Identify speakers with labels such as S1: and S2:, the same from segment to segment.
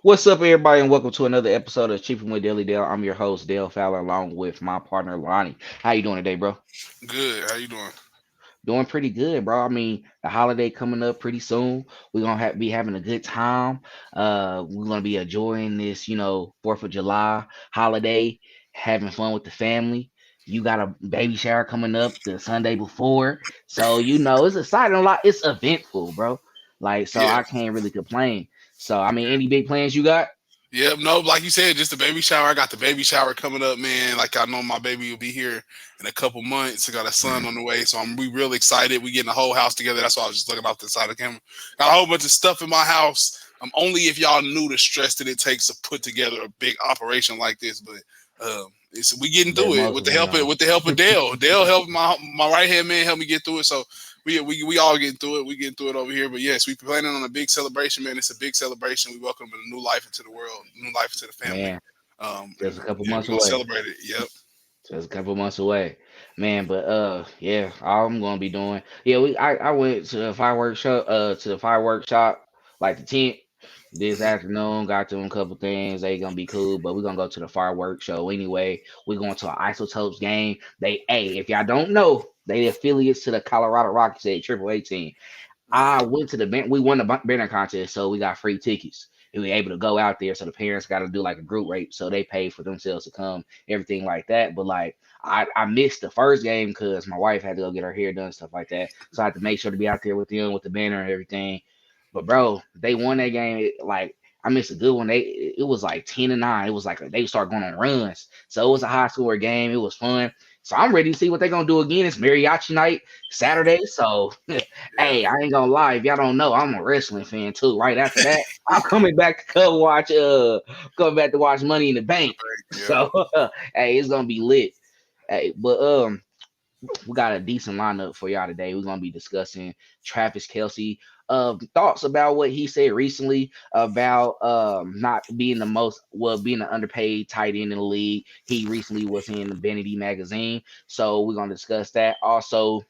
S1: What's up, everybody, and welcome to another episode of Chiefin with Dale. I'm your host, Dale Fowler, along with my partner, Lonnie. How you doing today, bro?
S2: Good. How you doing?
S1: Doing pretty good, bro. I mean, the holiday coming up pretty soon. We're gonna be having a good time. We're gonna be enjoying this, 4th of July holiday, having fun with the family. You got a baby shower coming up the Sunday before, so it's exciting a lot. It's eventful, bro. Like, so
S2: Yeah.
S1: I can't really complain. So, I mean, any big plans you got?
S2: Yep. No, like you said, just the baby shower. I got the baby shower coming up, man. Like I know my baby will be here in a couple months. I got a son on the way, so we real excited. We getting the whole house together. That's why I was just looking off the side of the camera. Got a whole bunch of stuff in my house. Only if y'all knew the stress that it takes to put together a big operation like this, but we getting
S1: Let
S2: through it
S1: most
S2: with
S1: of them know.
S2: the help of Dale. Dale helped my right hand man help me get through it. So we all getting through it. We getting through it over here. But yes, we planning on a big celebration, man. It's a big celebration. We welcome a new life into the world, new life into the family.
S1: Man,
S2: And
S1: just a couple
S2: yeah,
S1: months
S2: we're gonna
S1: away.
S2: celebrate it. Yep.
S1: Just a couple months away, man. But yeah, all I'm gonna be doing. Yeah, I went to the fireworks show, to the fireworks shop, like the tent this afternoon. Got to them a couple things. They gonna be cool, but we're gonna go to the fireworks show anyway. We're going to an Isotopes game. Hey, if y'all don't know, they the affiliates to the Colorado Rockies at Triple A team. I
S2: Yeah.
S1: went to we won the banner contest, so we got free tickets. And we were able to go out there, so the parents got to do like a group rate, so they paid for themselves to come, everything like that. But like, I missed the first game because my wife had to go get her hair done, stuff like that. So I had to make sure to be out there with them with the banner and everything. But bro, they won that game. Like, I missed a good one. It was like 10-9. It was like they started going on runs. So it was a high score game. It was fun. So I'm ready to see what they're gonna do again. It's mariachi night Saturday. So
S2: Yeah.
S1: hey, I ain't gonna lie, if y'all don't know, I'm a wrestling fan too. Right after that, I'm coming back to come watch coming back to watch Money in the Bank.
S2: Yep.
S1: So hey, it's gonna be lit. Hey, but we got a decent lineup for y'all today. We're gonna be discussing Travis Kelce. Thoughts about what he said recently about not being the most well being an underpaid tight end in the league. He recently was in the Vanity Magazine, so we're gonna discuss that. Also,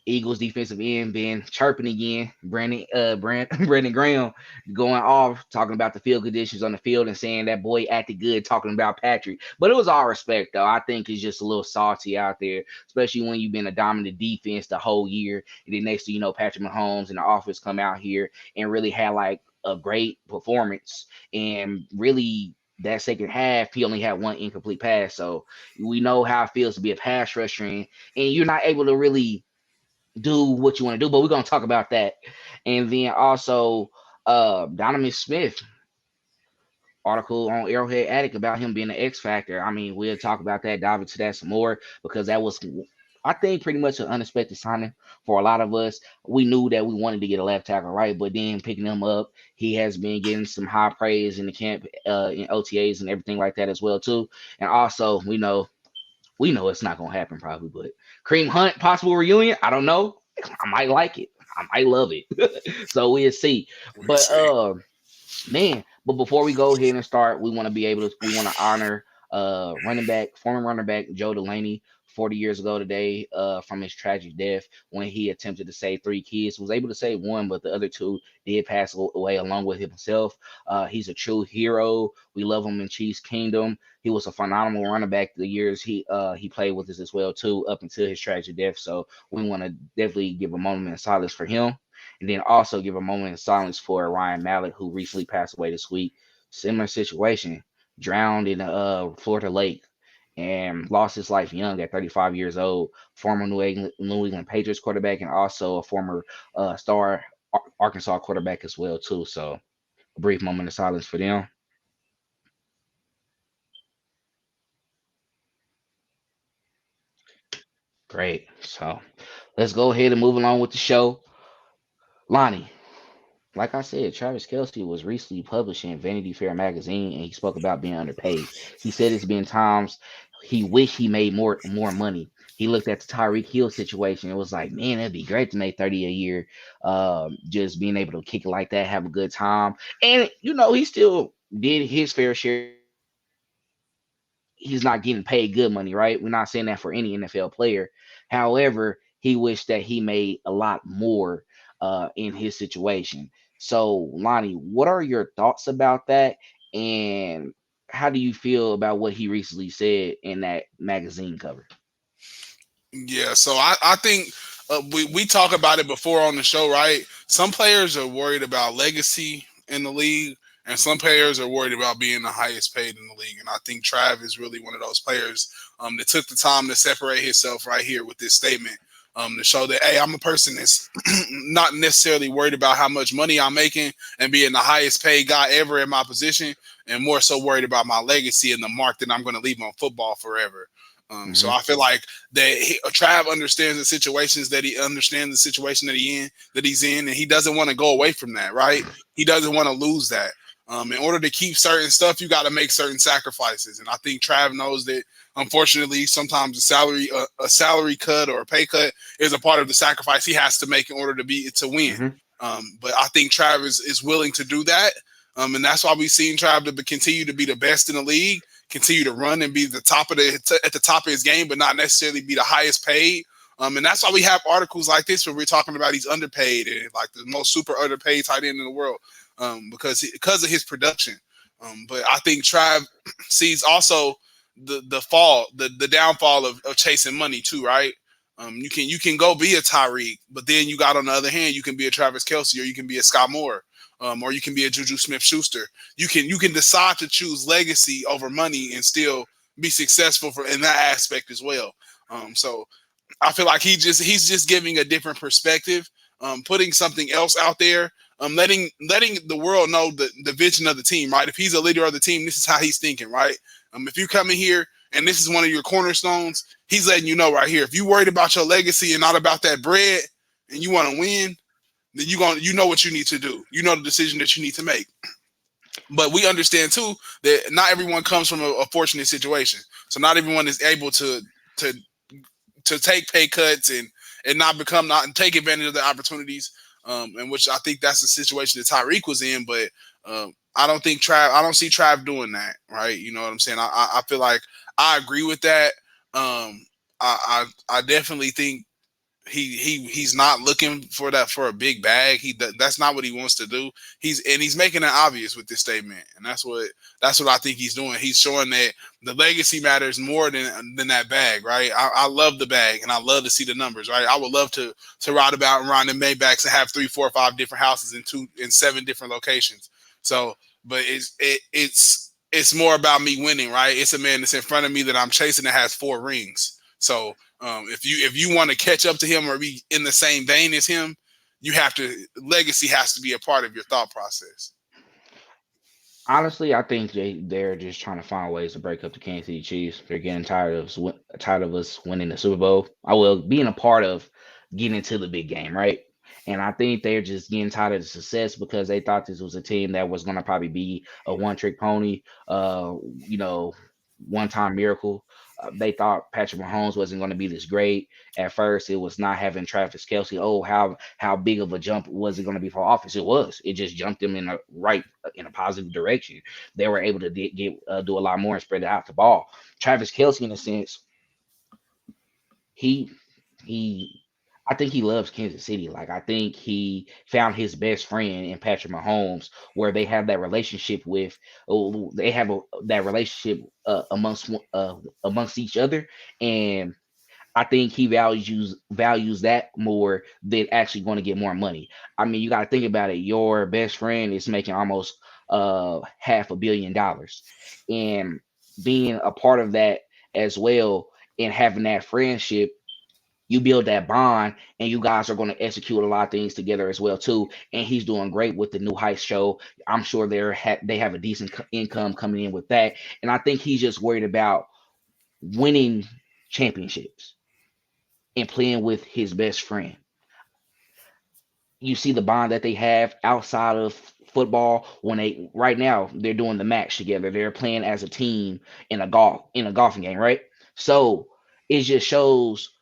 S1: Eagles defensive end been chirping again. Brandon Graham going off talking about the field conditions on the field and saying that boy acted good talking about Patrick. But it was all respect though. I think he's just a little salty out there, especially when you've been a dominant defense the whole year. And then next thing you know, Patrick Mahomes and the offense come out here and really had like a great performance and really that second half, he only had one incomplete pass. So we know how it feels to be a pass rusher and you're not able to really do what you want to do, but we're gonna talk about that. And then also Donovan Smith article on Arrowhead Addict about him being an X factor. I mean, we'll talk about that, dive into that some more because that was I think pretty much an unexpected signing for a lot of us. We knew that we wanted to get a left tackle, right? But then picking him up, he has been getting some high praise in the camp, in OTAs and everything like that as well too. And also, we know it's not gonna happen probably, but Cream Hunt possible reunion. I don't know. I might like it. I might love it. So we'll see.
S2: We'll
S1: But
S2: see.
S1: man, but before we go ahead and start, we want to honor former running back Joe Delaney 40 years ago today, from his tragic death when he attempted to save three kids. Was able to save one, but the other two did pass away along with himself. He's a true hero. We love him in Chiefs Kingdom. He was a phenomenal running back the years he played with us as well too, up until his tragic death. So we want to definitely give a moment of silence for him. And then also give a moment of silence for Ryan Mallett, who recently passed away this week. Similar situation, drowned in a Florida lake and lost his life young at 35 years old. Former New England Patriots quarterback and also a former star Arkansas quarterback as well too. So a brief moment of silence for them. Great. So let's go ahead and move along with the show. Lonnie, like I said, Travis Kelce was recently published in Vanity Fair Magazine, and he spoke about being underpaid. He said it's been times he wished he made more money. He looked at the Tyreek Hill situation. It was like, man, it'd be great to make 30 a year. Just being able to kick it like that, have a good time, and he still did his fair share. He's not getting paid good money, right? We're not saying that for any NFL player. However, he wished that he made a lot more in his situation. So, Lonnie, what are your thoughts about that? And how do you feel about what he recently said in that magazine cover?
S2: Yeah, so I think we talk about it before on the show, right? Some players are worried about legacy in the league, and some players are worried about being the highest paid in the league. And I think Trav is really one of those players that took the time to separate himself right here with this statement to show that, hey, I'm a person that's not necessarily worried about how much money I'm making and being the highest paid guy ever in my position, and more so worried about my legacy and the mark that I'm going to leave on football forever. So
S1: Hmm.
S2: I feel like Trav understands the situations that he understands the situation that he's in, and he doesn't want to go away from that. Right? He doesn't want to lose that. In order to keep certain stuff, you got to make certain sacrifices, and I think Trav knows that. Unfortunately, sometimes a salary cut or a pay cut is a part of the sacrifice he has to make in order to win.
S1: Hmm.
S2: But I think Trav is willing to do that, and that's why we've seen Trav to continue to be the best in the league, continue to run and be the top of at the top of his game, but not necessarily be the highest paid. And that's why we have articles like this where we're talking about he's underpaid and like the most super underpaid tight end in the world because of his production. But I think Trav sees also the downfall of chasing money too, right? You can go be a Tyreek, but then you got on the other hand, you can be a Travis Kelce or you can be a Scott Moore. Or you can be a Juju Smith-Schuster. You can decide to choose legacy over money and still be successful in that aspect as well. So I feel like he's just giving a different perspective, putting something else out there, letting the world know the vision of the team. Right, if he's a leader of the team, this is how he's thinking. Right, if you come in here and this is one of your cornerstones, he's letting you know right here. If you're worried about your legacy and not about that bread, and you want to win, then you know what you need to do. You know the decision that you need to make. But we understand too that not everyone comes from a fortunate situation. So not everyone is able to to take pay cuts and not take advantage of the opportunities. And which I think that's the situation that Tyreek was in. But I don't see Trav doing that. Right. You know what I'm saying? I feel like I agree with that. I definitely think he's not looking for a big bag. That's not what he wants to do. He's making it obvious with this statement, and that's what I think he's doing. He's showing that the legacy matters more than that bag, right? I love the bag, and I love to see the numbers, right? I would love to ride about and ride in Maybachs and have 3, 4, 5 different houses in 7 different locations. So, but it's more about me winning, right? It's a man that's in front of me that I'm chasing that has 4 rings. So if you want to catch up to him or be in the same vein as him, legacy has to be a part of your thought process.
S1: Honestly, I think they're just trying to find ways to break up the Kansas City Chiefs. They're getting tired of us winning the Super Bowl. I will being a part of getting into the big game, right? And I think they're just getting tired of the success because they thought this was a team that was going to probably be a one-trick pony, you know, one-time miracle. They thought Patrick Mahomes wasn't going to be this great. At first, it was not having Travis Kelce. Oh, how big of a jump was it going to be for offense? It was. It just jumped them in a positive direction. They were able to do a lot more and spread out the ball. Travis Kelce, in a sense, he he I think he loves Kansas City. Like I think he found his best friend in Patrick Mahomes, where they have that relationship with. Oh, they have that relationship amongst each other, and I think he values that more than actually going to get more money. I mean, you got to think about it. Your best friend is making almost $500 million, and being a part of that as well, and having that friendship, you build that bond, and you guys are going to execute a lot of things together as well too. And he's doing great with the new Heist show. I'm sure they have a decent income coming in with that, and I think he's just worried about winning championships and playing with his best friend. You see the bond that they have outside of football when they right now they're doing the match together. They're playing as a team in a golfing game, right? So it just shows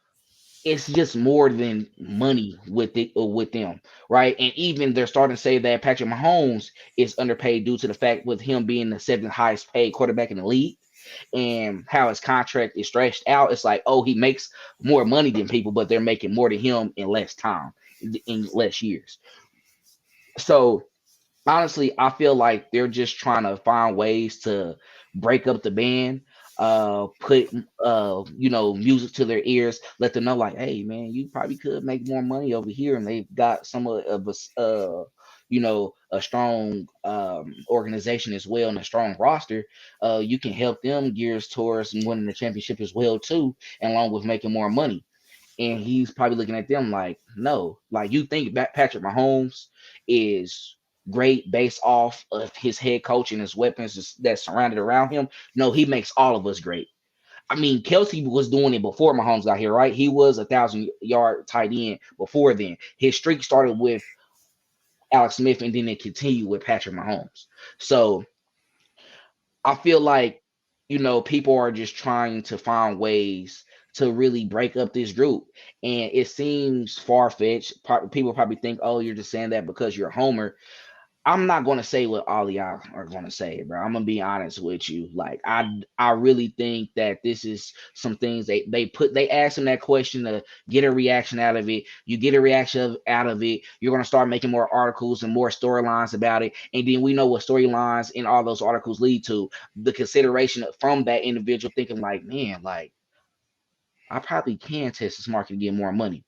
S1: it's just more than money with it or with them, right? And even they're starting to say that Patrick Mahomes is underpaid due to the fact with him being the 7th highest paid quarterback in the league and how his contract is stretched out. It's like, oh, he makes more money than people, but they're making more than him in less time, in less years. So honestly, I feel like they're just trying to find ways to break up the band, put music to their ears, let them know like, hey man, you probably could make more money over here, and they've got some of us, a strong organization as well and a strong roster. You can help them gears towards winning the championship as well too, and along with making more money. And he's probably looking at them like, no, like you think that Patrick Mahomes is great based off of his head coach and his weapons that's surrounded around him. No, he makes all of us great. I mean, Kelsey was doing it before Mahomes got here, right? He was 1,000-yard tight end before then. His streak started with Alex Smith and then it continued with Patrick Mahomes. So I feel like, people are just trying to find ways to really break up this group. And it seems far fetched. People probably think, oh, you're just saying that because you're a homer. I'm not gonna say what all y'all are gonna say, bro. I'm gonna be honest with you. Like I really think that this is some things they ask him that question to get a reaction out of it. You get a reaction out of it, you're gonna start making more articles and more storylines about it. And then we know what storylines in all those articles lead to. The consideration from that individual thinking like, man, like I probably can test this market to get more money.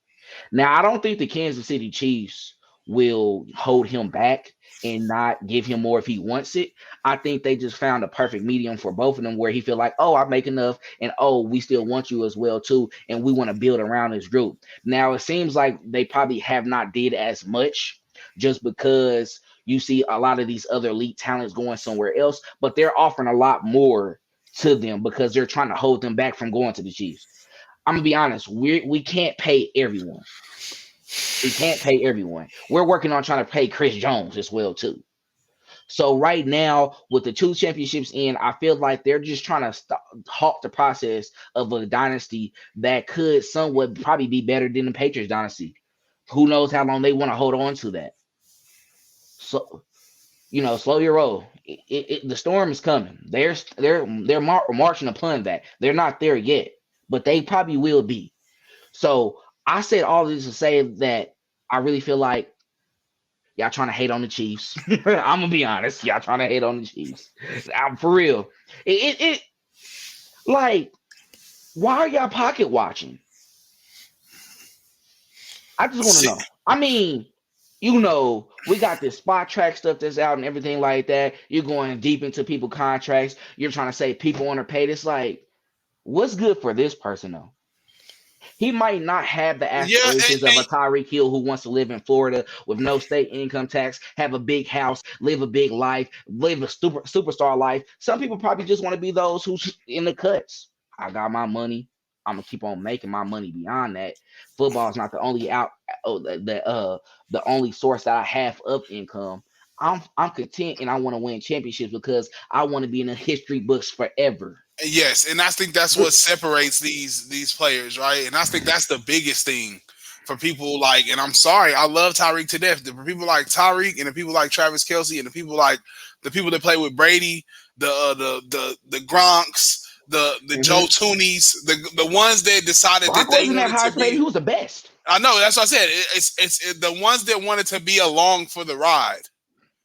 S1: Now, I don't think the Kansas City Chiefs will hold him back and not give him more if he wants it. I think they just found a perfect medium for both of them where he feel like, oh, I make enough, and oh, we still want you as well too, and we want to build around this group. Now, it seems like they probably have not did as much just because you see a lot of these other elite talents going somewhere else, but they're offering a lot more to them because they're trying to hold them back from going to the Chiefs. I'm gonna be honest, we can't pay everyone. We can't pay everyone. We're working on trying to pay Chris Jones as well too. So right now, with the two championships in, I feel like they're just trying to halt the process of a dynasty that could somewhat probably be better than the Patriots dynasty. Who knows how long they want to hold on to that? So slow your roll. The storm is coming. They're marching upon that. They're not there yet, but they probably will be. So I said all this to say that I really feel like y'all trying to hate on the Chiefs. I'm gonna be honest. Y'all trying to hate on the Chiefs. I'm for real. It like why are y'all pocket watching? I just want to
S2: See,
S1: know. I mean, we got this spot track stuff that's out and everything like that. You're going deep into people contracts. You're trying to say people underpaid. It's like, what's good for this person though? He might not have the
S2: yeah,
S1: aspirations of a Tyreek Hill who wants to live in Florida with no state income tax, have a big house, live a big life, live a superstar life. Some people probably just want to be those who's in the cuts. I got my money. I'm gonna keep on making my money beyond that. Football is not the only the only source that I have of income. I'm content and I want to win championships because I want to be in the history books forever.
S2: yes, and I think that's what separates these players, right? And I think that's the biggest thing for people like. And I'm sorry, I love Tyreek to death. For people like Tyreek and the people like Travis Kelce and the people that play with Brady, the Gronks, the Joe
S1: Mm-hmm.
S2: Toonies, the ones that decided that
S1: Brock
S2: they
S1: wasn't that
S2: wanted to
S1: highest paid. He
S2: be.
S1: was the best.
S2: I know that's what I said. It's the ones that wanted to be along for the ride.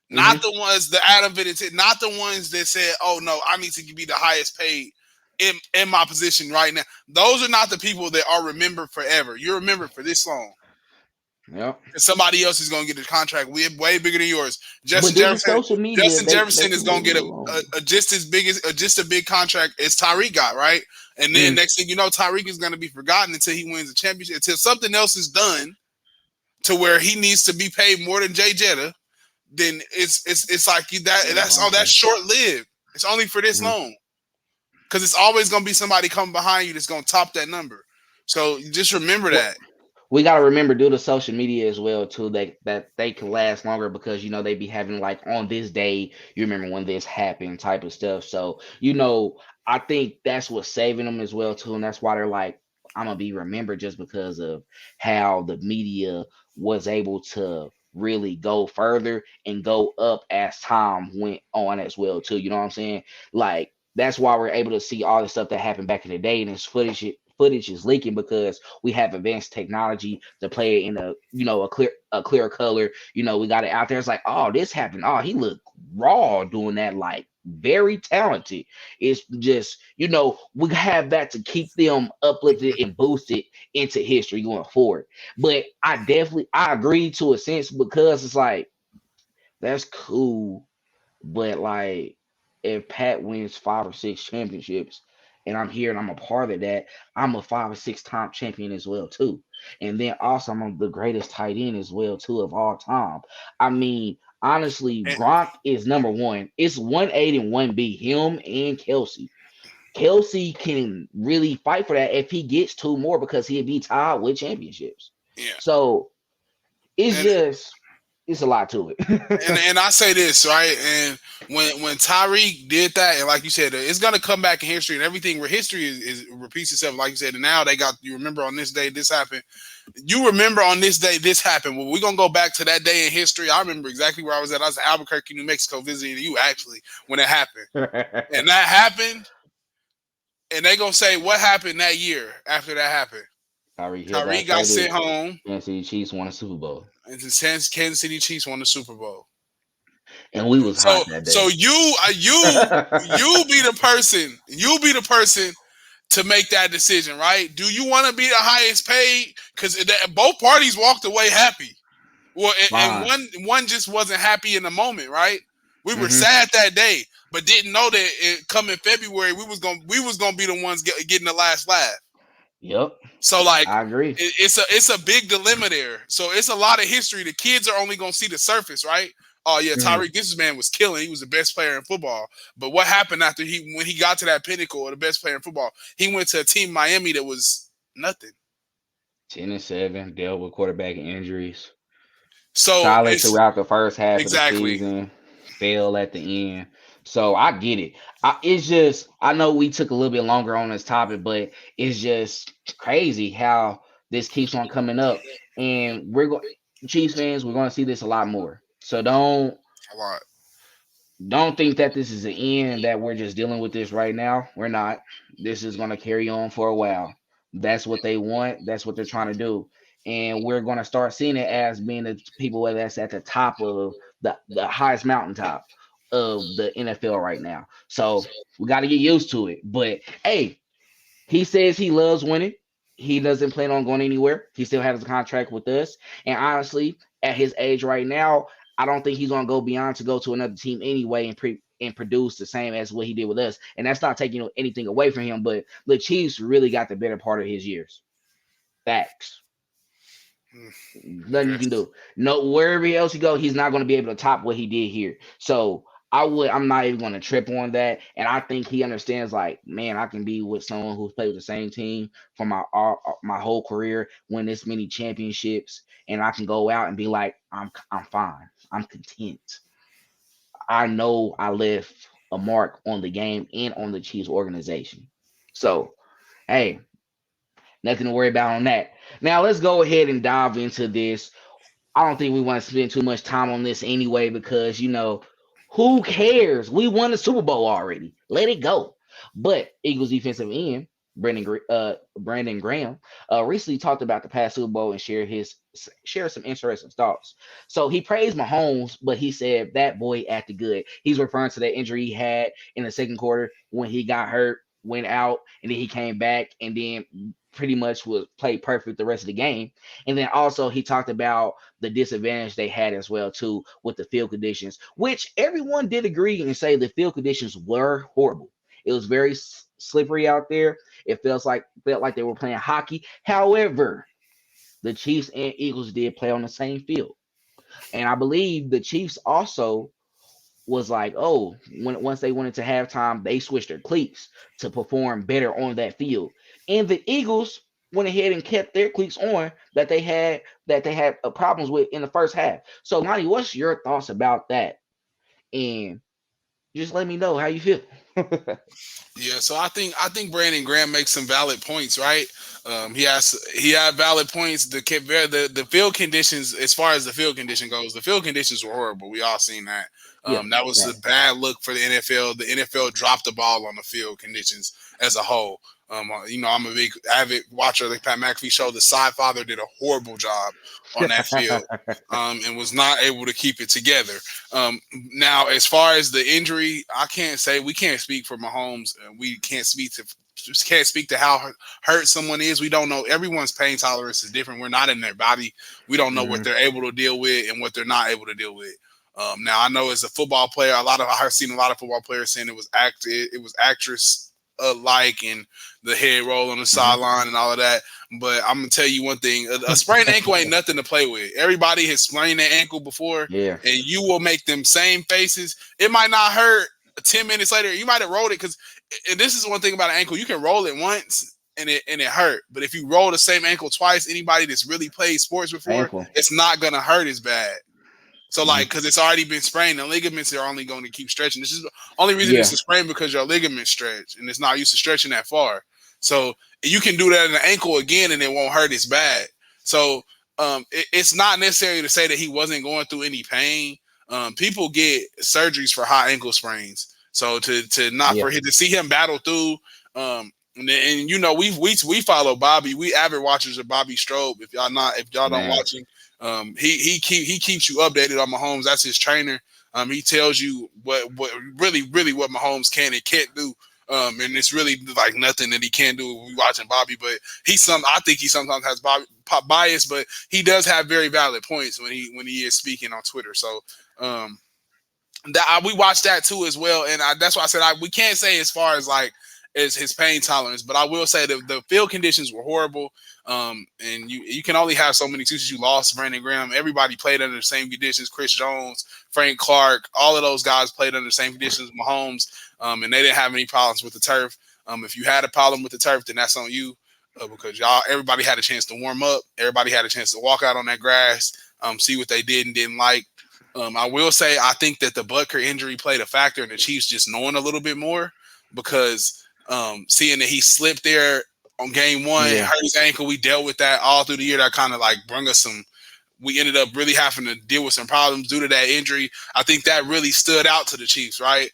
S2: Not
S1: Mm-hmm.
S2: the ones that out of it, not the ones that said, "Oh no, I need to be the highest paid in my position right now." Those are not the people that are remembered forever. You're remembered for this long,
S1: Yep.
S2: and somebody else is going to get a contract way bigger than yours.
S1: But
S2: Justin
S1: due to
S2: Jefferson,
S1: social media,
S2: Justin
S1: they
S2: Jefferson is
S1: can
S2: going
S1: leave
S2: to
S1: it
S2: get
S1: alone.
S2: a just as big as just a big contract as Tyreek got, right? And then
S1: Mm,
S2: next thing you know, Tyreek is going to be forgotten until he wins a championship, until something else is done to where he needs to be paid more than Jay Jetta. Then it's like
S1: yeah,
S2: that's all that's
S1: okay.
S2: short lived. It's only for this
S1: Mhm.
S2: long because it's always going to be somebody coming behind you that's going to top that number. So just remember
S1: What
S2: that.
S1: we gotta remember due to social media as well too that they can last longer because they be having like on this day you remember when this happened type of stuff. So I think that's what's saving them as well too, and that's why they're like I'm gonna be remembered just because of how the media was able to really go further and go up as time went on as well too. You know what I'm saying? Like that's why we're able to see all the stuff that happened back in the day and it's footage is leaking because we have advanced technology to play it in a clear color. We got it out there. It's like, oh, this happened. Oh, he looked raw doing that. Like very talented. It's just we have that to keep them uplifted and boosted into history going forward. But I agree to a sense because it's like that's cool, but like if Pat wins 5 or 6 championships and I'm here and I'm a part of that, I'm a 5 or 6 time champion as well too. And then also I'm the greatest tight end as well too of all time. I mean, honestly,
S2: And,
S1: Gronk is number one. It's 1A and 1B, him and Kelsey. Kelsey can really fight for that if he gets 2 more because he'd be tied with championships.
S2: yeah.
S1: So it's
S2: And
S1: just it's a lot to
S2: and
S1: it.
S2: and I say this right, and when Tyreek did that, and like you said, it's gonna come back in history and everything. Where history is repeats itself, like you said. And now they got you remember on this day this happened. You remember on this day this happened. Well, we're gonna go back to that day in history. I remember exactly where I was at. I was in Albuquerque, New Mexico, visiting you actually when it happened, and that happened. And they gonna say what happened that year after that happened.
S1: Tyreek Hill got
S2: Tyreek got
S1: traded.
S2: sent home,
S1: Kansas City Chiefs won a Super Bowl,
S2: and the Kansas City Chiefs won the Super Bowl.
S1: and we was
S2: So
S1: hot that
S2: so
S1: day.
S2: you be the person. You be the person to make that decision, right? Do you want to be the highest paid? Because both parties walked away happy. Well, and
S1: Fine.
S2: one just wasn't happy in the moment, right? We were
S1: Hmm.
S2: sad that day, but didn't know that coming February we was gonna be the ones getting the last laugh.
S1: Yep,
S2: So like
S1: I agree.
S2: it's a big dilemma there. So it's a lot of history. The kids are only gonna see the surface, right? Oh yeah,
S1: Hmm.
S2: Tyreek, this man was killing. He was the best player in football. But what happened after when he got to that pinnacle of the best player in football? He went to a team Miami that was nothing.
S1: 10-7, dealt with quarterback injuries.
S2: So
S1: Solid
S2: it's
S1: throughout the first half of the
S2: exactly.
S1: season, fail at the end. So I get it. It's just I know we took a little bit longer on this topic, but it's just crazy how this keeps on coming up, and we're going Chiefs fans. We're going to see this a lot more. So
S2: A lot.
S1: don't think that this is the end that we're just dealing with this right now. We're not. This is going to carry on for a while. That's what they want. That's what they're trying to do. And we're going to start seeing it as being the people that's at the top of the highest mountaintop of the NFL right now. So we got to get used to it. But hey, he says he loves winning. He doesn't plan on going anywhere. He still has a contract with us. And honestly, at his age right now, I don't think he's gonna go beyond to go to another team anyway and produce the same as what he did with us. And that's not taking anything away from him, but the Chiefs really got the better part of his years. Facts. Nothing you can
S2: Yes.
S1: do. No, wherever else you go, he's not going to be able to top what he did here. So I'm not even going to trip on that. And I think he understands, like, man, I can be with someone who's played with the same team for my whole career, win this many championships, and I can go out and be like, I'm fine, I'm content. I know I left a mark on the game and on the Chiefs organization. So hey, nothing to worry about on that. Now let's go ahead and dive into this. I don't think we want to spend too much time on this anyway because who cares? We won the Super Bowl already. Let it go. But Eagles defensive end Brandon Graham recently talked about the past Super Bowl and share some interesting thoughts. So he praised Mahomes, but he said that boy acted good. He's referring to the injury he had in the second quarter when he got hurt, went out, and then he came back and then pretty much was played perfect the rest of the game. And then also he talked about the disadvantage they had as well too with the field conditions, which everyone did agree and say the field conditions were horrible. It was very slippery out there. It felt like they were playing hockey. However, the Chiefs and Eagles did play on the same field, and I believe the Chiefs also was like, oh, once they went into halftime, they switched their cleats to perform better on that field. And the Eagles went ahead and kept their cleats on that they had problems with in the first half. So, Lonnie, what's your thoughts about that? And just let me know how you feel.
S2: Yeah, so I think Brandon Graham makes some valid points, right? He had valid points. The field conditions, as far as the field condition goes, the field conditions were horrible. We all seen that.
S1: Yeah,
S2: That was a
S1: facts.
S2: bad look for the NFL. The NFL dropped the ball on the field conditions as a whole. I'm a big avid watcher of the Pat McAfee show. The Side Father did a horrible job on that field, and was not able to keep it together. Now, as far as the injury, I can't say we can't speak for Mahomes. We can't speak to just can't speak to how hurt someone is. We don't know. Everyone's pain tolerance is different. We're not in their body. We don't know what
S1: Hmm.
S2: they're able to deal with and what they're not able to deal with. Now I know as a football player, I have seen a lot of football players saying it was actress alike and the head roll on the
S1: Hmm.
S2: sideline and all of that. But I'm gonna tell you one thing: a sprained ankle ain't nothing to play with. Everybody has sprained their ankle before,
S1: Yeah,
S2: and you will make them same faces. It might not hurt 10 minutes later. You might have rolled it because, and this is one thing about an ankle: you can roll it once and it hurt. But if you roll the same ankle twice, anybody that's really played sports before,
S1: painful.
S2: it's not gonna hurt as bad. So
S1: Hmm.
S2: like, because it's already been sprained, the ligaments are only going to keep stretching. This is the only reason it's
S1: Yeah,
S2: a sprain because your ligaments stretch and it's not used to stretching that far. So you can do that in the ankle again and it won't hurt as bad. So it's not necessary to say that he wasn't going through any pain. People get surgeries for high ankle sprains. So to not
S1: yeah,
S2: for him to see him battle through, and we follow Bobby. We avid watchers of Bobby Strobe. If y'all don't
S1: man.
S2: watch him, he keeps you updated on Mahomes. That's his trainer. He tells you what what Mahomes can and can't do. And it's really like nothing that he can do when we watching Bobby. But I think he sometimes has bias, but he does have very valid points when he is speaking on Twitter. So um, we watched that too as well, and that's why I said we can't say as far as like as his pain tolerance, but I will say that the field conditions were horrible. And you can only have so many excuses. You lost Brandon Graham. Everybody played under the same conditions. Chris Jones, Frank Clark, all of those guys played under the same conditions. Mahomes, and they didn't have any problems with the turf. If you had a problem with the turf, then that's on you. Because everybody had a chance to warm up. Everybody had a chance to walk out on that grass, see what they did and didn't like. I will say I think that the Butker injury played a factor in the Chiefs just knowing a little bit more because seeing that he slipped there on game one,
S1: Yeah,
S2: hurt his ankle. We dealt with that all through the year. That kind of like brought us some. We ended up really having to deal with some problems due to that injury. I think that really stood out to the Chiefs, right?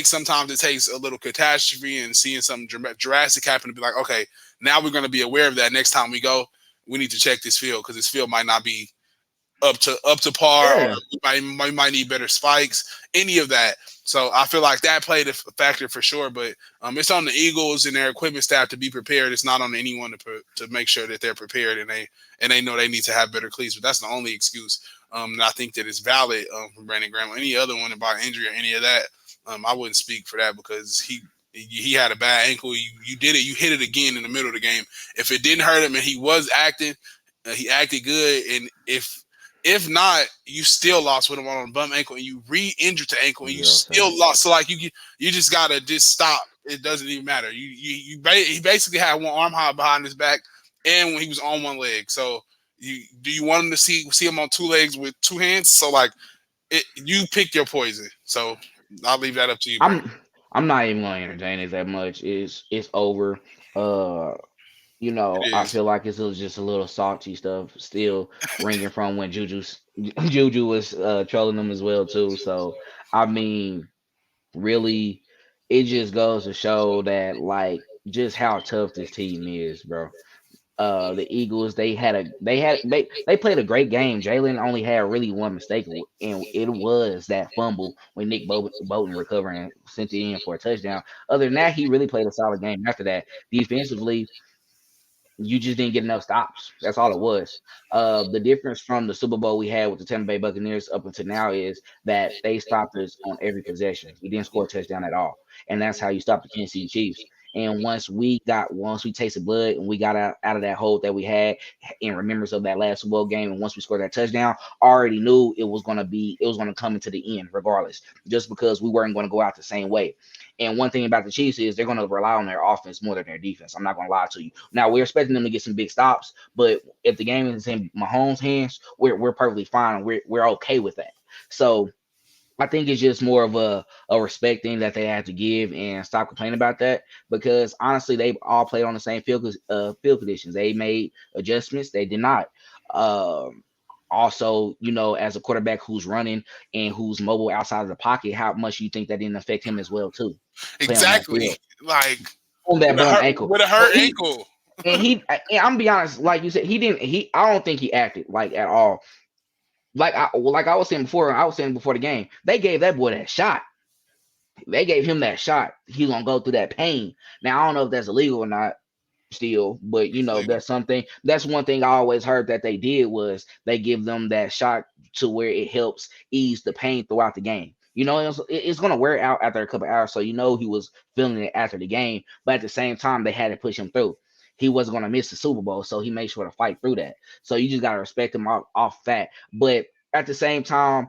S2: Sometimes it takes a little catastrophe and seeing something drastic happen to be like, okay, now we're going to be aware of that next time we go. We need to check this field because this field might not be up to par, or
S1: yeah.
S2: we might need better spikes, any of that. So I feel like that played a factor for sure. But it's on the Eagles and their equipment staff to be prepared. It's not on anyone to make sure that they're prepared and they know they need to have better cleats. But that's the only excuse that I think that is valid from Brandon Graham. Any other one about injury or any of that, I wouldn't speak for that because he had a bad ankle. You did it. You hit it again in the middle of the game. If it didn't hurt him and he was acting, he acted good. And if not, you still lost with him on a bum ankle and you re-injured the ankle and you
S1: Zero
S2: still
S1: sir.
S2: lost. So like you just gotta just stop. It doesn't even matter. He basically had one arm high behind his back and when he was on one leg. So you want him to see him on two legs with two hands? So like you pick your poison. So I'll leave that up to you, Brandon.
S1: I'm I'm not even gonna entertain it that much. It's over. Uh,
S2: It
S1: I
S2: is.
S1: feel like it's just a little salty stuff still ringing from when Juju was trolling them as well too. So I mean, really, it just goes to show that like just how tough this team is, bro. The Eagles, they played a great game. Jalen only had really one mistake, and it was that fumble when Nick Bolton recovered and sent it in for a touchdown. Other than that, he really played a solid game. After that, defensively, you just didn't get enough stops. That's all it was. The difference from the Super Bowl we had with the Tampa Bay Buccaneers up until now is that they stopped us on every possession. We didn't score a touchdown at all, and that's how you stop the Kansas City Chiefs. And once we tasted blood and we got out of that hole that we had in remembrance of that last Super Bowl game, and once we scored that touchdown, I already knew it was gonna come into the end regardless, just because we weren't gonna go out the same way. And one thing about the Chiefs is they're going to rely on their offense more than their defense. I'm not going to lie to you. Now we're expecting them to get some big stops, but if the game is in Mahomes' hands, we're perfectly fine. We're okay with that. So I think it's just more of a respect thing that they have to give and stop complaining about that because honestly, they all played on the same field conditions. They made adjustments. They did not. Um, also, as a quarterback who's running and who's mobile outside of the pocket, how much you think that didn't affect him as well too, playing on that
S2: Exactly.
S1: field
S2: Like
S1: on that bum ankle.
S2: with a
S1: So
S2: hurt ankle.
S1: and I'm gonna be honest, like you said, he didn't. I don't think he acted like at all. Like I was saying before, the game, they gave that boy that shot. They gave him that shot. He's gonna go through that pain. Now I don't know if that's illegal or not still, but
S2: It's legal.
S1: that's something. That's one thing I always heard that they did was they give them that shot to where it helps ease the pain throughout the game. It's gonna wear out after a couple hours, so he was feeling it after the game. But at the same time, they had to push him through. He wasn't gonna miss the Super Bowl, so he made sure to fight through that. So you just gotta respect him off that. But at the same time,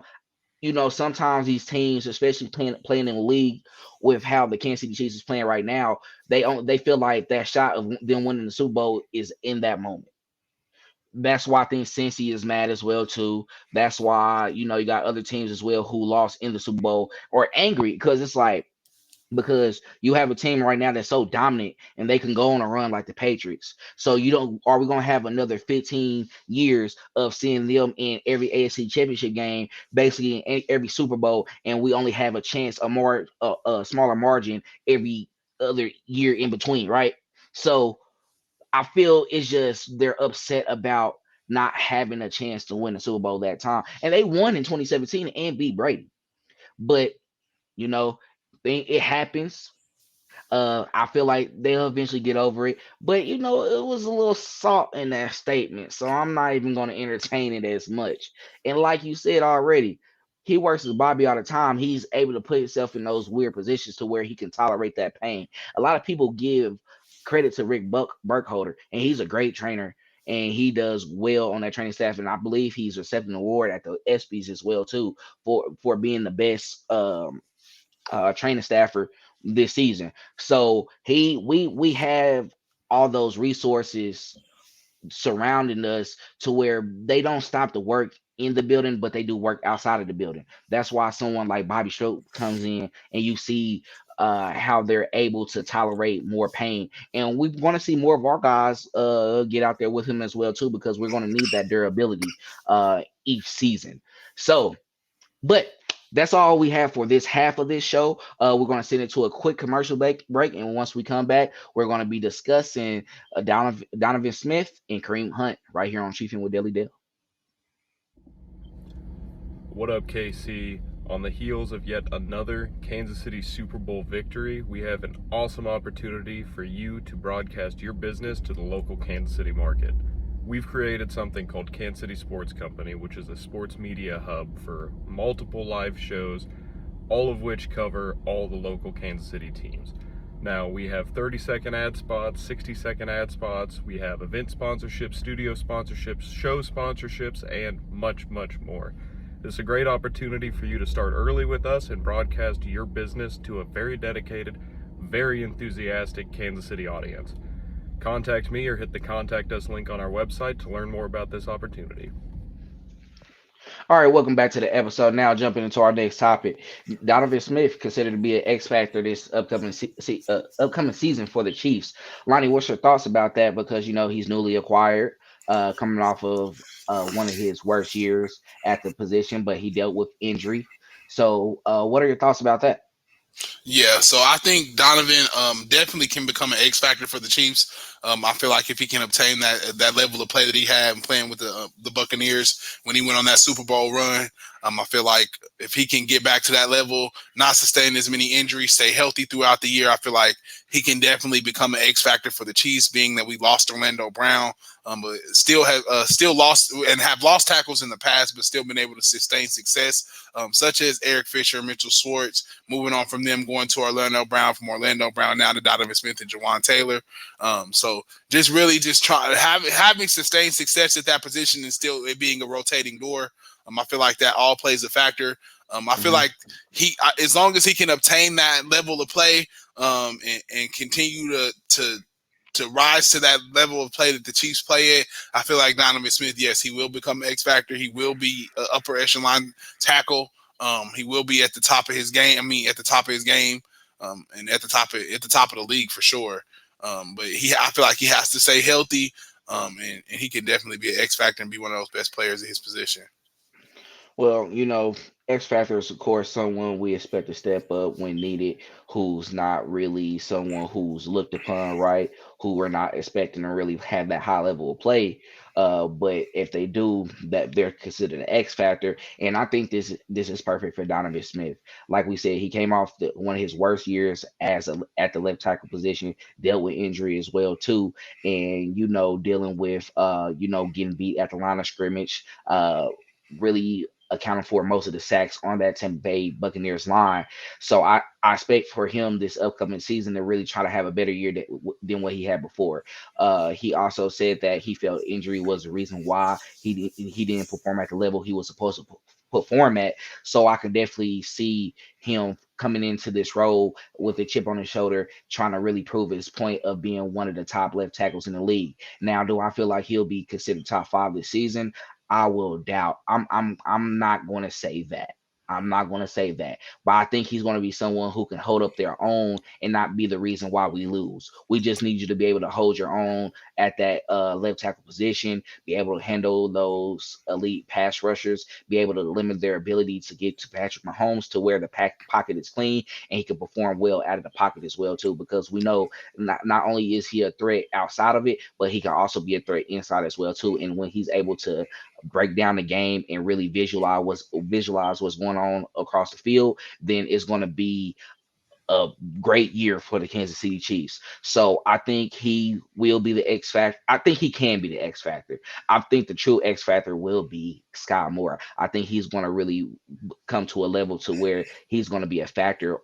S1: sometimes these teams, especially playing in the league with how the Kansas City Chiefs is playing right now, they feel like that shot of them winning the Super Bowl is in that moment. That's why I think Cincy is mad as well too. That's why you got other teams as well who lost in the Super Bowl or angry because it's like because you have a team right now that's so dominant and they can go on a run like the Patriots. So you don't are we gonna have another 15 years of seeing them in every AFC championship game, basically in every Super Bowl, and we only have a chance a smaller margin every other year in between, right? So I feel it's just they're upset about not having a chance to win the Super Bowl that time. And they won in 2017 and beat Brady. But you know, it happens. I feel like they'll eventually get over it. But it was a little salt in that statement, so I'm not even going to entertain it as much. And like you said already, he works with Bobby all the time. He's able to put himself in those weird positions to where he can tolerate that pain. A lot of people give credit to Rick Burkholder, and he's a great trainer. And he does well on that training staff, and I believe he's received an award at the ESPYS as well too for being the best training staffer this season. So we have all those resources surrounding us to where they don't stop the work in the building, but they do work outside of the building. That's why someone like Bobby Stroke comes in and you see how they're able to tolerate more pain. And we want to see more of our guys get out there with him as well too, because we're going to need that durability each season. So but that's all we have for this half of this show. We're going to send it to a quick commercial break, and once we come back, we're going to be discussing Donovan Smith and Kareem Hunt right here on Chiefin with Daily Dale.
S3: What up, KC? On the heels of yet another Kansas City Super Bowl victory, we have an awesome opportunity for you to broadcast your business to the local Kansas City market. We've created something called Kansas City Sports Company, which is a sports media hub for multiple live shows, all of which cover all the local Kansas City teams. Now, we have 30-second ad spots, 60-second ad spots, we have event sponsorships, studio sponsorships, show sponsorships, and much, much more. This is a great opportunity for you to start early with us and broadcast your business to a very dedicated, very enthusiastic Kansas City audience. Contact me or hit the Contact Us link on our website to learn more about this opportunity.
S1: All right, welcome back to the episode. Now jumping into our next topic, Donovan Smith considered to be an X factor this upcoming season for the Chiefs. Lonnie, what's your thoughts about that? Because he's newly acquired, coming off of one of his worst years at the position, but he dealt with injury. So, what are your thoughts about that?
S2: Yeah, so I think Donovan definitely can become an X factor for the Chiefs. I feel like if he can obtain that level of play that he had playing with the Buccaneers when he went on that Super Bowl run, I feel like if he can get back to that level, not sustain as many injuries, stay healthy throughout the year, I feel like he can definitely become an X factor for the Chiefs. Being that we lost Orlando Brown, but still lost and have lost tackles in the past, but still been able to sustain success, such as Eric Fisher, Mitchell Schwartz, moving on from them going to Orlando Brown, from Orlando Brown now to Donovan Smith and Jawan Taylor. So just really just having sustained success at that position and still it being a rotating door. I feel like that all plays a factor. I feel like as long as he can obtain that level of play and continue to rise to that level of play that the Chiefs play at, I feel like Donovan Smith, yes, he will become an X factor. He will be an upper echelon tackle. He will be at the top of his game. At the top of his game, and at the top of the league for sure. But I feel like he has to stay healthy. And he can definitely be an X factor and be one of those best players in his position.
S1: Well, X Factor is, of course, someone we expect to step up when needed, who's not really someone who's looked upon, right? Who we're not expecting to really have that high level of play. But if they do, that they're considered an X Factor. And I think this is perfect for Donovan Smith. Like we said, he came off one of his worst years at the left tackle position, dealt with injury as well too, and dealing with getting beat at the line of scrimmage. Really accounting for most of the sacks on that Tampa Bay Buccaneers line. So I expect for him this upcoming season to really try to have a better year than what he had before. He also said that he felt injury was the reason why he didn't perform at the level he was supposed to perform at. So I can definitely see him coming into this role with a chip on his shoulder, trying to really prove his point of being one of the top left tackles in the league. Now, do I feel like he'll be considered top five this season? I will doubt. I'm not going to say that. I'm not going to say that. But I think he's going to be someone who can hold up their own and not be the reason why we lose. We just need you to be able to hold your own at that left tackle position, be able to handle those elite pass rushers, be able to limit their ability to get to Patrick Mahomes to where the pocket is clean and he can perform well out of the pocket as well too. Because we know not only is he a threat outside of it, but he can also be a threat inside as well too. And when he's able to break down the game and really visualize what's going on across the field, then it's going to be a great year for the Kansas City Chiefs. So I think he will be the X factor. I think he can be the X factor. I think the true X factor will be Sky Moore. I think he's going to really come to a level to where he's going to be a factor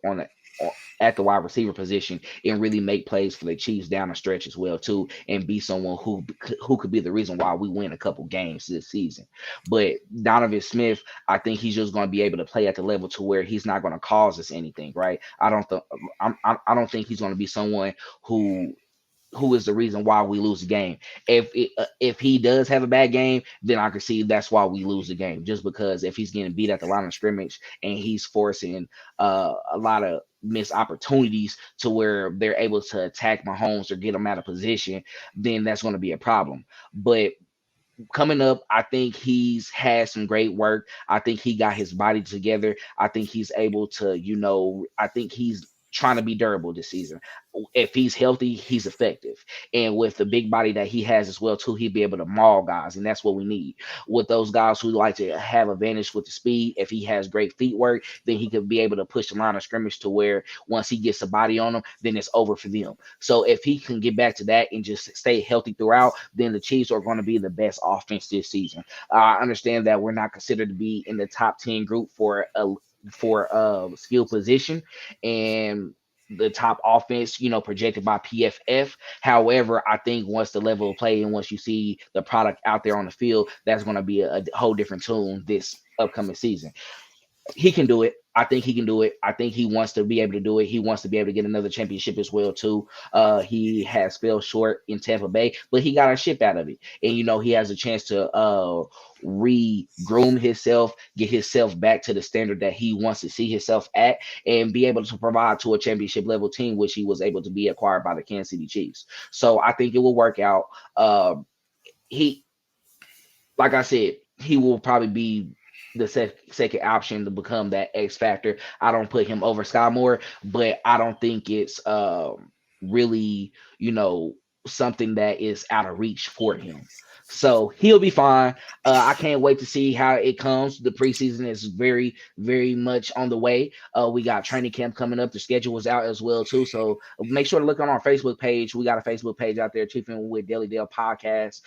S1: at the wide receiver position and really make plays for the Chiefs down the stretch as well too, and be someone who could be the reason why we win a couple games this season. But Donovan Smith, I think he's just going to be able to play at the level to where he's not going to cause us anything, right? I don't think he's going to be someone who is the reason why we lose the game. If he does have a bad game, then I can see that's why we lose the game. Just because if he's getting beat at the line of scrimmage and he's forcing a lot of missed opportunities to where they're able to attack Mahomes or get him out of position, then that's going to be a problem. But coming up, I think he's had some great work. I think he got his body together. I think he's able to, I think he's trying to be durable this season. If he's healthy, he's effective. And with the big body that he has as well, too, he'll be able to maul guys. And that's what we need. With those guys who like to have advantage with the speed, if he has great feet work, then he could be able to push the line of scrimmage to where once he gets a body on him, then it's over for them. So if he can get back to that and just stay healthy throughout, then the Chiefs are going to be the best offense this season. I understand that we're not considered to be in the top 10 group for skill position and the top offense, projected by PFF. However, I think once the level of play and once you see the product out there on the field, that's going to be a whole different tune this upcoming season. He can do it. I think he can do it. I think he wants to be able to do it. He wants to be able to get another championship as well too. He has fell short in Tampa Bay, but he got a ship out of it, and he has a chance to re-groom himself, get himself back to the standard that he wants to see himself at, and be able to provide to a championship level team, which he was able to be acquired by the Kansas City Chiefs. So I think it will work out. He, like I said, he will probably be the second option to become that X factor. I don't put him over Sky Moore, but I don't think it's really, something that is out of reach for him. So he'll be fine. I can't wait to see how it comes. The preseason is very, very much on the way. We got training camp coming up. The schedule is out as well too. So make sure to look on our Facebook page. We got a Facebook page out there, Chiefin with Daily Dale podcast.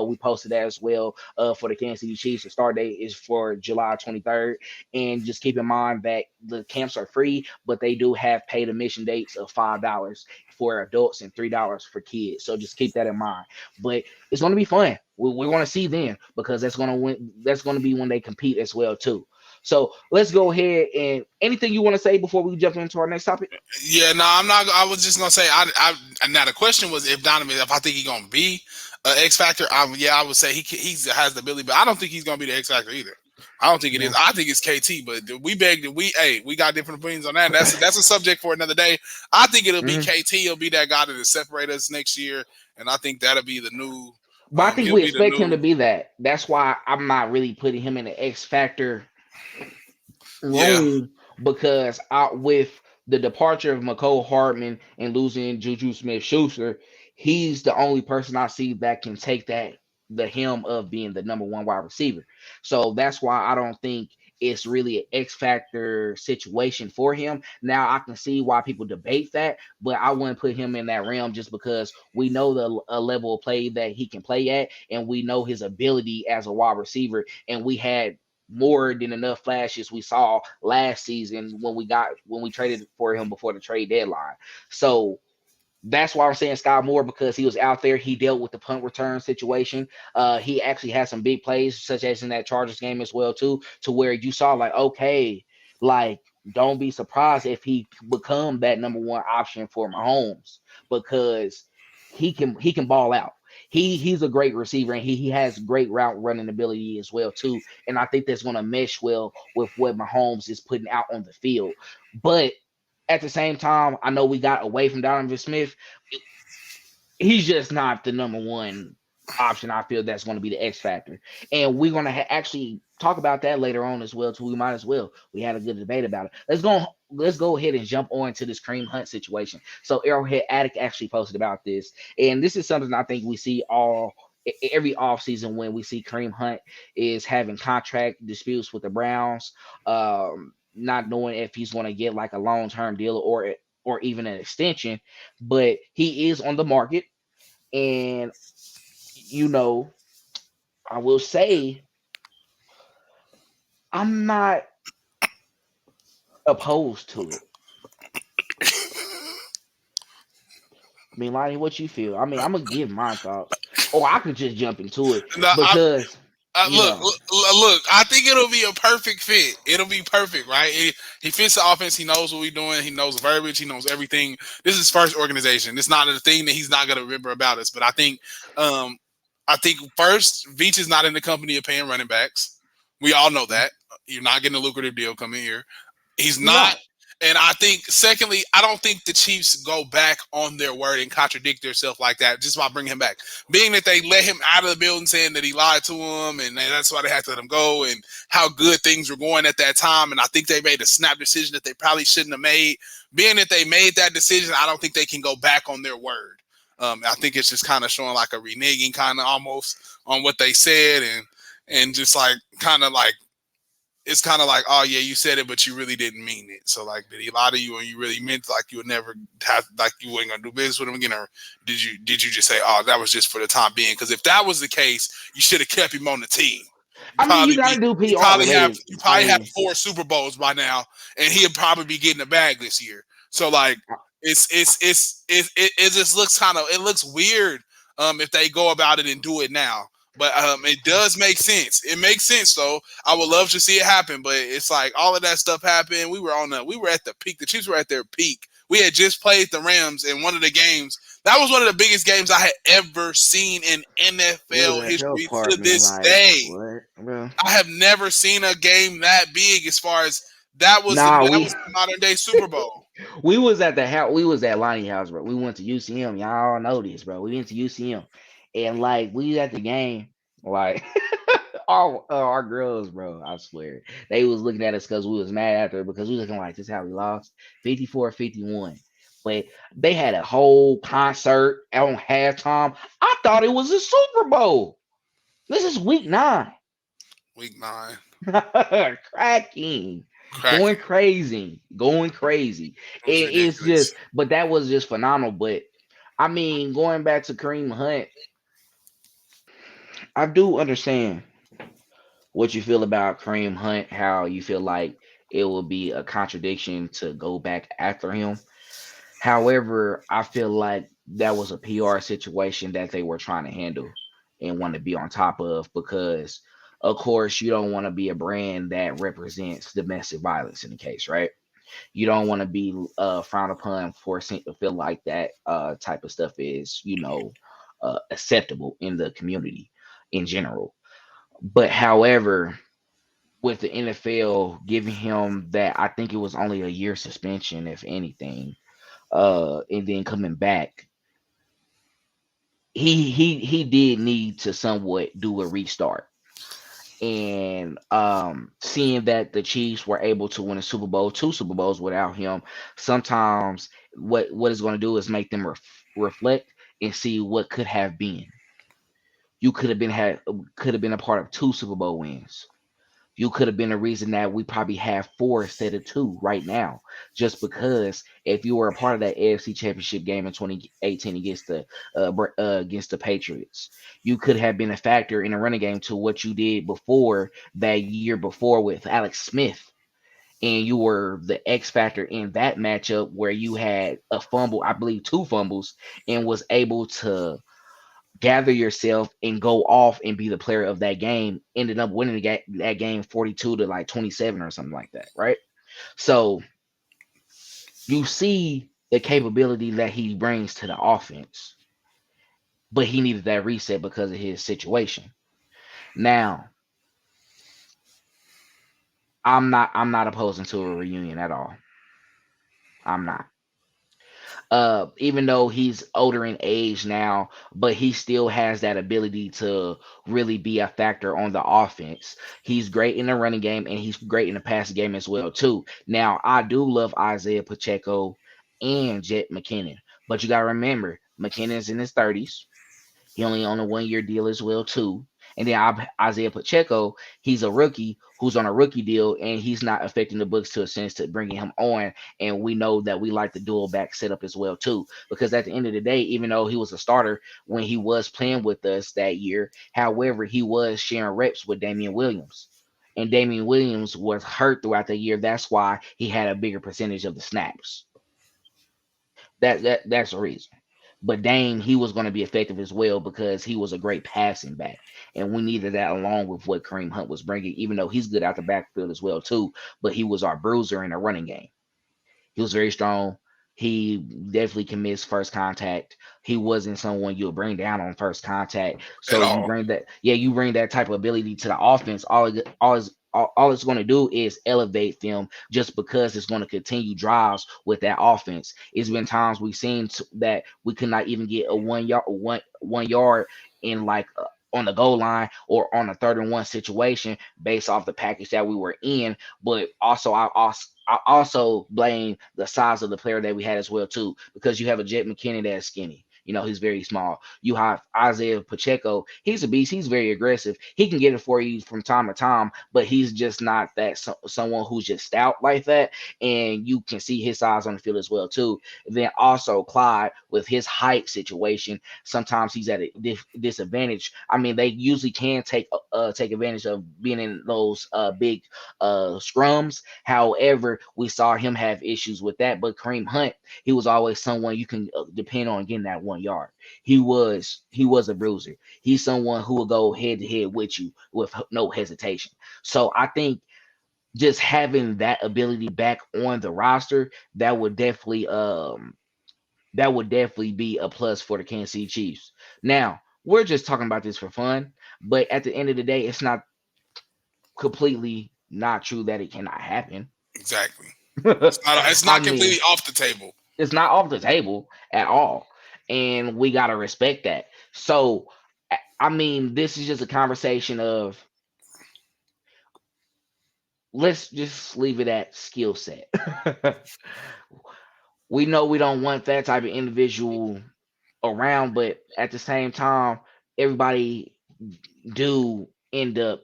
S1: We posted that as well for the Kansas City Chiefs. The start date is for July 23rd. And just keep in mind that the camps are free, but they do have paid admission dates of $5 for adults and $3 for kids. So just keep that in mind. But it's going to be fun. We're going to see them because that's going to win. That's going to be when they compete as well too. So let's go ahead and anything you want to say before we jump into our next topic?
S2: Yeah, no, I'm not. I was just gonna say. Now the question was if Donovan, if I think he's gonna be an X factor. I would say he has the ability, but I don't think he's gonna be the X factor either. I don't think it is. I think it's KT, but we got different opinions on that. That's a subject for another day. I think it'll be KT. It'll be that guy that'll separate us next year, and I think that'll be the new
S1: But I think
S2: He'll
S1: we
S2: be the
S1: expect him to
S2: new.
S1: be that. That's why I'm not really putting him in the X factor
S2: Yeah,
S1: room because out with the departure of McCole Hardman and losing Juju Smith Schuster, he's the only person I see that can take that the helm of being the number one wide receiver. So that's why I don't think it's really an X factor situation for him. Now I can see why people debate that, but I wouldn't put him in that realm just because we know the level of play that he can play at, and we know his ability as a wide receiver, and we had more than enough flashes we saw last season when we traded for him before the trade deadline. So that's why I'm saying Sky Moore, because he was out there. He dealt with the punt return situation. He actually had some big plays, such as in that Chargers game as well, too, to where you saw like, okay, like don't be surprised if he become that number one option for Mahomes because he can ball out. He's a great receiver and he has great route running ability as well too. And I think that's going to mesh well with what Mahomes is putting out on the field. But at the same time, I know we got away from Donovan Smith. He's just not the number one option. I feel that's going to be the X factor, and we're going to actually talk about that later on as well. Too, we might as well. We had a good debate about it. Let's go ahead and jump on to this Kareem Hunt situation. So Arrowhead Addict actually posted about this, and this is something I think we see every offseason when we see Kareem Hunt is having contract disputes with the Browns, not knowing if he's going to get like a long term deal or even an extension, but he is on the market. And you know, I will say I'm not opposed to it. I mean, Lonnie, what you feel? I mean, I'm gonna give my thoughts, or I could just jump into it
S2: no,
S1: because you
S2: look,
S1: know,
S2: look. I think it'll be a perfect fit. It'll be perfect, right? He fits the offense. He knows what we're doing. He knows verbiage. He knows everything. This is his first organization. It's not a thing that he's not going to remember about us. But um, I think first, Veach is not in the company of paying running backs. We all know that. You're not getting a lucrative deal coming here. He's
S1: you're
S2: not.
S1: not.
S2: And I think, secondly, I don't think the Chiefs go back on their word and contradict themselves like that just by bringing him back. Being that they let him out of the building saying that he lied to him and that's why they had to let him go and how good things were going at that time. And I think they made a snap decision that they probably shouldn't have made. Being that they made that decision, I don't think they can go back on their word. I think it's just kind of showing like a reneging kind of almost on what they said and just like kind of like it's kind of like, oh yeah, you said it, but you really didn't mean it. So like, did he lie to you and you really meant like you would never have, like you weren't gonna do business with him again, or did you just say, oh, that was just for the time being? Because if that was the case, you should have kept him on the team.
S1: I mean, you gotta do PR related.
S2: You
S1: I
S2: probably have
S1: mean,
S2: 4 Super Bowls by now, and he'd probably be getting a bag this year. So like, it just looks it looks weird if they go about it and do it now. But it does make sense. It makes sense though. I would love to see it happen, but it's like all of that stuff happened. We were at the peak. The Chiefs were at their peak. We had just played the Rams in one of the games. That was one of the biggest games I had ever seen in
S1: we was
S2: NFL
S1: at your
S2: history to
S1: apartment,
S2: this
S1: like
S2: day.
S1: what, bro?
S2: I have never seen a game that big as far as
S1: Nah,
S2: that was the modern day Super Bowl.
S1: we was at the house. We was at Lonnie house, bro. We went to UCM. Y'all all know this, bro. We went to UCM, and like we at the game, like all our girls, bro. I swear they was looking at us because we was mad after because we was looking like this is how we lost 54-51. But they had a whole concert on halftime. I thought it was a Super Bowl. This is week 9.
S2: Week 9,
S1: Cracking,
S2: cracking.
S1: going crazy.
S2: It was
S1: It's just,
S2: ridiculous.
S1: but that was just phenomenal. But I mean, going back to Kareem Hunt, I do understand what you feel about Kareem Hunt, how you feel like it will be a contradiction to go back after him. However, I feel like that was a PR situation that they were trying to handle and want to be on top of because, of course, you don't want to be a brand that represents domestic violence in the case, right? You don't want to be frowned upon for feel like that type of stuff is, acceptable in the community in general. But however, with the NFL giving him that, I think it was only a year suspension, if anything, and then coming back, he did need to somewhat do a restart. And seeing that the Chiefs were able to win a Super Bowl, two Super Bowls without him, sometimes what it's going to do is make them reflect and see what could have been. You could have been a part of two Super Bowl wins. You could have been a reason that we probably have four instead of two right now, just because if you were a part of that AFC Championship game in 2018 against the Patriots, you could have been a factor in the running game to what you did before that year before with Alex Smith, and you were the X factor in that matchup where you had a fumble, I believe two fumbles, and was able to gather yourself and go off and be the player of that game. Ended up winning that game 42 to like 27 or something like that, right? So you see the capability that he brings to the offense, but he needed that reset because of his situation. Now, I'm not opposing to a reunion at all. I'm not. Even though he's older in age now, but he still has that ability to really be a factor on the offense. He's great in the running game and he's great in the passing game as well too. Now, I do love Isaiah Pacheco and Jet McKinnon, but you gotta remember McKinnon's in his 30s. He only on a 1 year deal as well too. And then Isaiah Pacheco, he's a rookie who's on a rookie deal, and he's not affecting the books to a sense to bringing him on. And we know that we like the dual back setup as well too, because at the end of the day, even though he was a starter when he was playing with us that year, however, he was sharing reps with Damian Williams. And Damian Williams was hurt throughout the year. That's why he had a bigger percentage of the snaps. That's the reason. But Dame, he was going to be effective as well because he was a great passing back, and we needed that along with what Kareem Hunt was bringing. Even though he's good out the backfield as well too, but he was our bruiser in the running game. He was very strong. He definitely can miss first contact. He wasn't someone you'll bring down on first contact.
S2: at
S1: So you
S2: all.
S1: bring that, yeah, you bring that type of ability to the offense. All it's going to do is elevate them just because it's going to continue drives with that offense. It's been times we've seen that we could not even get a 1 yard in like on the goal line or on a 3rd and 1 situation based off the package that we were in. But also, I also blame the size of the player that we had as well too, because you have a Jet McKinney that's skinny. He's very small. You have Isaiah Pacheco. He's a beast. He's very aggressive. He can get it for you from time to time, but he's just not that someone who's just stout like that. And you can see his size on the field as well too. Then also Clyde with his height situation. Sometimes he's at a disadvantage. I mean, they usually can take advantage of being in those big scrums. However, we saw him have issues with that. But Kareem Hunt, he was always someone you can depend on getting that 1 yard. He was a bruiser. He's someone who will go head to head with you with no hesitation. So I think just having that ability back on the roster, that would definitely be a plus for the Kansas City Chiefs. Now, we're just talking about this for fun, but at the end of the day, it's not completely not true that it cannot happen.
S2: Exactly. It's
S1: I
S2: not
S1: mean,
S2: completely off the table.
S1: it's not off the table at all. And we got to respect that. So, I mean, this is just a conversation of let's just leave it at skill set. We know we don't want that type of individual around, but at the same time, everybody do end up,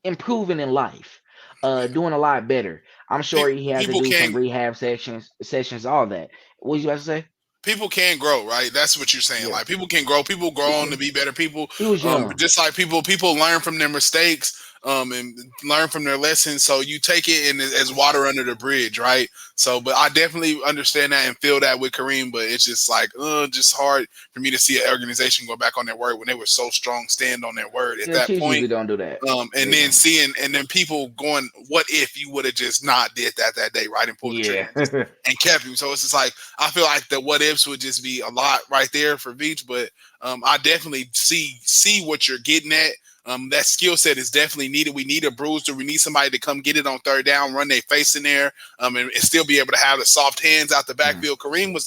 S1: improving in life, doing a lot better. I'm sure he had to
S2: People
S1: do some
S2: can
S1: rehab sessions, all that. What you about to say?
S2: people can grow, right? That's what you're saying.
S1: Yeah,
S2: Like people can grow. People grow on to
S1: yeah.
S2: be better people.
S1: He was young.
S2: Just like people learn from their mistakes, and learn from their lessons. So you take it in as water under the bridge, right? So, but I definitely understand that and feel that with Kareem. But it's just like, just hard for me to see an organization go back on their word when they were so strong, stand on their word at
S1: Yeah,
S2: that
S1: Chiefs
S2: point.
S1: usually don't do that.
S2: And
S1: They
S2: then
S1: don't.
S2: people going, what if you would have just not did that day, right? And pulled the trigger
S1: Yeah.
S2: and kept him. So it's just like, I feel like the what ifs would just be a lot right there for Veach, but I definitely see what you're getting at. That skill set is definitely needed. We need a bruiser. We need somebody to come get it on 3rd down, run their face in there, and still be able to have the soft hands out the
S1: Mm.
S2: backfield. Kareem was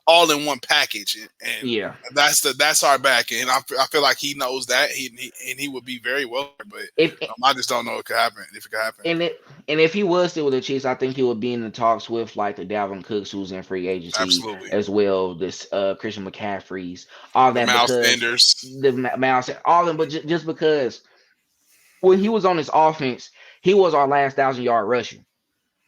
S2: all in one package, and
S1: Yeah.
S2: that's our back, and I feel like he knows that he would be very well, but
S1: If
S2: I just don't know if it could happen.
S1: and it and if he was still with the Chiefs, I think he would be in the talks with like the Dalvin Cooks, who's in free agency
S2: Absolutely,
S1: as well. This Christian McCaffrey's, all
S2: the
S1: that
S2: Miles
S1: because
S2: Sanders.
S1: the Mouse, all of them, but just because when he was on this offense, he was our last 1,000 yard rusher.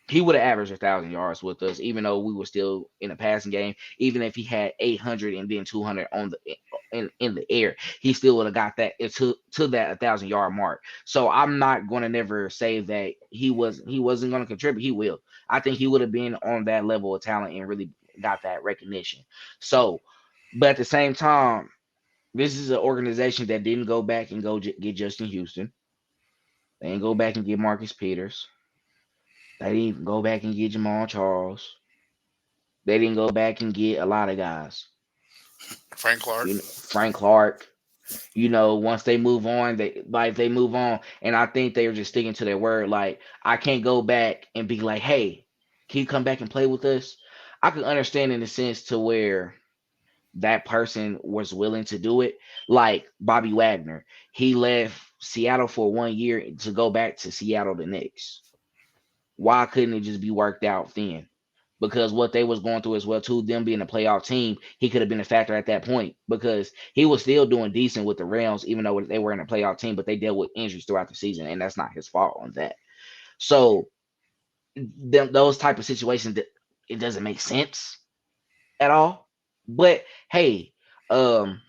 S1: He would have averaged 1,000 yards with us, even though we were still in a passing game. Even if he had 800 and then 200 on the in the air, he still would have got that to that 1,000 yard mark. So I'm not going to never say that he wasn't going to contribute. He will. I think he would have been on that level of talent and really got that recognition. So, but at the same time, this is an organization that didn't go back and get Justin Houston. They didn't go back and get Marcus Peters. They didn't even go back and get Jamal Charles. They didn't go back and get a lot of guys.
S2: Frank Clark.
S1: Frank Clark. Once they move on, they move on, and I think they were just sticking to their word. Like I can't go back and be like, "Hey, can you come back and play with us?" I could understand in the sense to where that person was willing to do it. Like Bobby Wagner, he left Seattle for 1 year to go back to Seattle the Knicks. Why couldn't it just be worked out then? Because what they was going through as well too, them being a playoff team, he could have been a factor at that point because he was still doing decent with the Rams, even though they were in a playoff team, but they dealt with injuries throughout the season, and that's not his fault on that. So those type of situations that it doesn't make sense at all. But hey,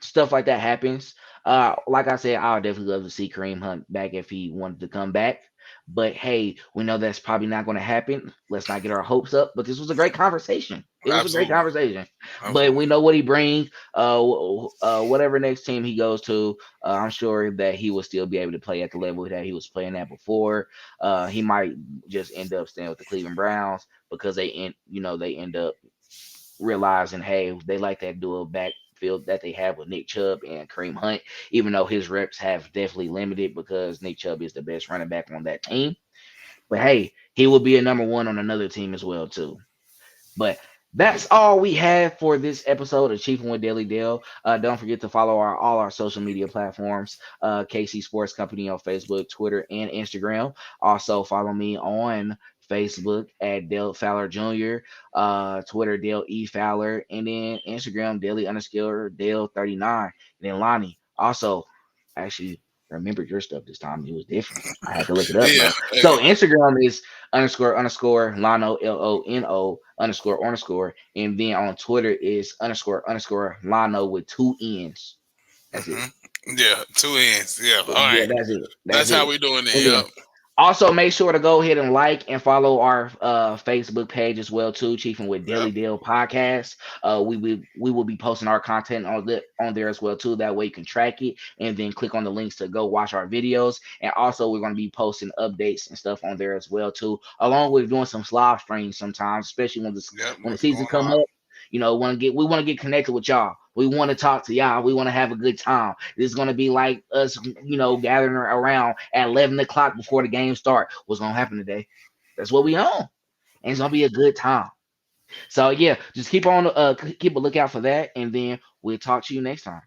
S1: stuff like that happens. Like I said, I would definitely love to see Kareem Hunt back if he wanted to come back. But hey, we know that's probably not going to happen. Let's not get our hopes up. But this was a great conversation. It was a great
S2: Absolutely,
S1: conversation. But we
S2: absolutely.
S1: know what he brings. Whatever next team he goes to, I'm sure that he will still be able to play at the level that he was playing at before. He might just end up staying with the Cleveland Browns because they end up realizing, hey, they like that dual backfield that they have with Nick Chubb and Kareem Hunt, even though his reps have definitely limited because Nick Chubb is the best running back on that team. But hey, he will be a number one on another team as well too. But that's all we have for this episode of Chiefin with Daily Dale. Don't forget to follow all our social media platforms, KC Sports Company on Facebook, Twitter, and Instagram. Also follow me on Facebook at Dale Fowler Jr., Twitter Dale E Fowler, and then Instagram Daily_Dale 39. And then Lonnie. Also, actually remember your stuff this time. It was different. I had to look it up,
S2: Yeah,
S1: bro. So Instagram is __ Lano LONO __ and then on Twitter is __ Lano with two N's. That's it.
S2: hmm yeah. Two ends. Yeah. All
S1: Yeah,
S2: right.
S1: that's it. That's
S2: That's how
S1: it.
S2: we doing it.
S1: And then
S2: Yep.
S1: also make sure to go ahead and like and follow our Facebook page as well too, Chiefin with
S2: Yep.
S1: Daily Dale podcast. We will be posting our content on there as well too. That way you can track it and then click on the links to go watch our videos. And also we're going to be posting updates and stuff on there as well too, along with doing some live streams sometimes, especially
S2: Yep.
S1: when the
S2: We'll be
S1: season
S2: going
S1: come
S2: live.
S1: up. We want to get connected with y'all. We want to talk to y'all. We want to have a good time. This is gonna be like us, gathering around at 11 o'clock before the game start. What's gonna happen today? That's what we on, and it's gonna be a good time. So yeah, just keep a lookout for that, and then we'll talk to you next time.